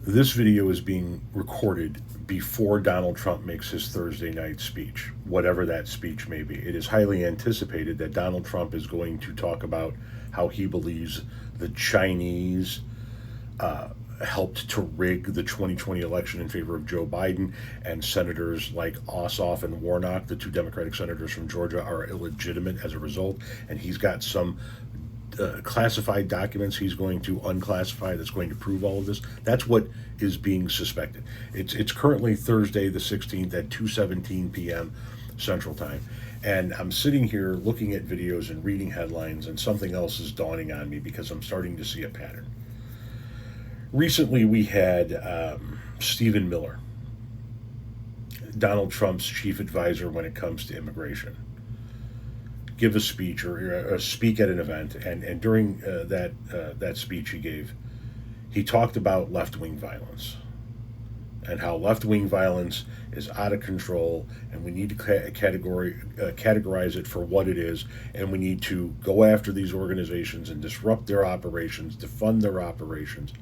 This video is being recorded before Donald Trump makes his Thursday night speech, whatever that speech may be. It is highly anticipated that Donald Trump is going to talk about how he believes the Chinese helped to rig the 2020 election in favor of Joe Biden, and senators like Ossoff and Warnock, the two Democratic senators from Georgia, are illegitimate as a result. And he's got some classified documents he's going to unclassify that's going to prove all of this. That's what is being suspected. It's currently Thursday the 16th at 2:17 p.m. Central Time. And I'm sitting here looking at videos and reading headlines, and something else is dawning on me because I'm starting to see a pattern. Recently, we had Stephen Miller, Donald Trump's chief advisor when it comes to immigration, give a speech or speak at an event, and during that speech he gave, he talked about left-wing violence and how left-wing violence is out of control, and we need to categorize it for what it is, and we need to go after these organizations and disrupt their operations, defund their operations,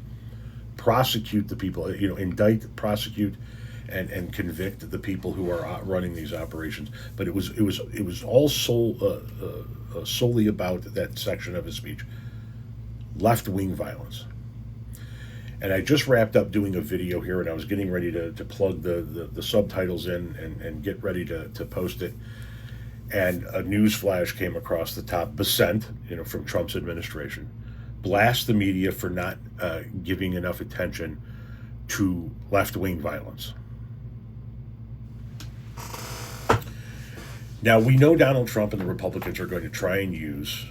prosecute the people, indict, prosecute, and convict the people who are running these operations. But it was all solely about that section of his speech, left-wing violence. And I just wrapped up doing a video here, and I was getting ready to plug the subtitles in and get ready to post it. And a news flash came across the top: Besant, from Trump's administration, blast the media for not giving enough attention to left-wing violence. Now, we know Donald Trump and the Republicans are going to try and use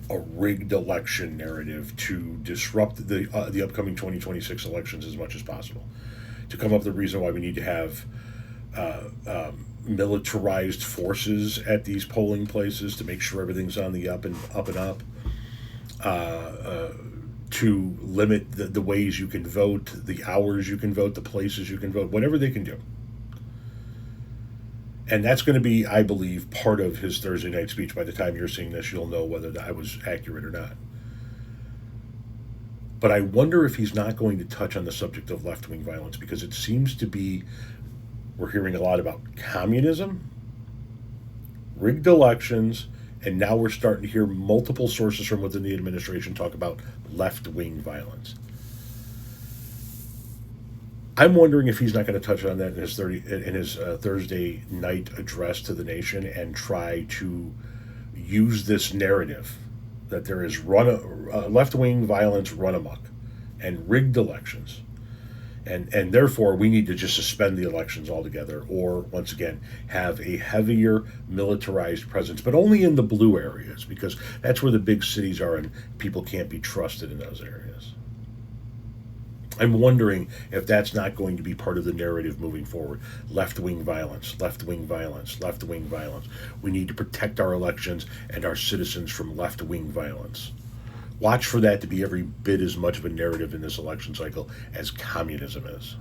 a rigged election narrative to disrupt the upcoming 2026 elections as much as possible, to come up with the reason why we need to have militarized forces at these polling places to make sure everything's on the up and up. To limit the ways you can vote, the hours you can vote, the places you can vote, whatever they can do. And that's going to be, I believe, part of his Thursday night speech. By the time you're seeing this, you'll know whether I was accurate or not. But I wonder if he's not going to touch on the subject of left-wing violence, because it seems to be, we're hearing a lot about communism, rigged elections, and now we're starting to hear multiple sources from within the administration talk about left-wing violence. I'm wondering if he's not going to touch on that in his Thursday night address to the nation, and try to use this narrative that there is left-wing violence run amok and rigged elections. And therefore, we need to just suspend the elections altogether, or, once again, have a heavier militarized presence, but only in the blue areas, because that's where the big cities are and people can't be trusted in those areas. I'm wondering if that's not going to be part of the narrative moving forward. Left-wing violence, left-wing violence, left-wing violence. We need to protect our elections and our citizens from left-wing violence. Watch for that to be every bit as much of a narrative in this election cycle as communism is.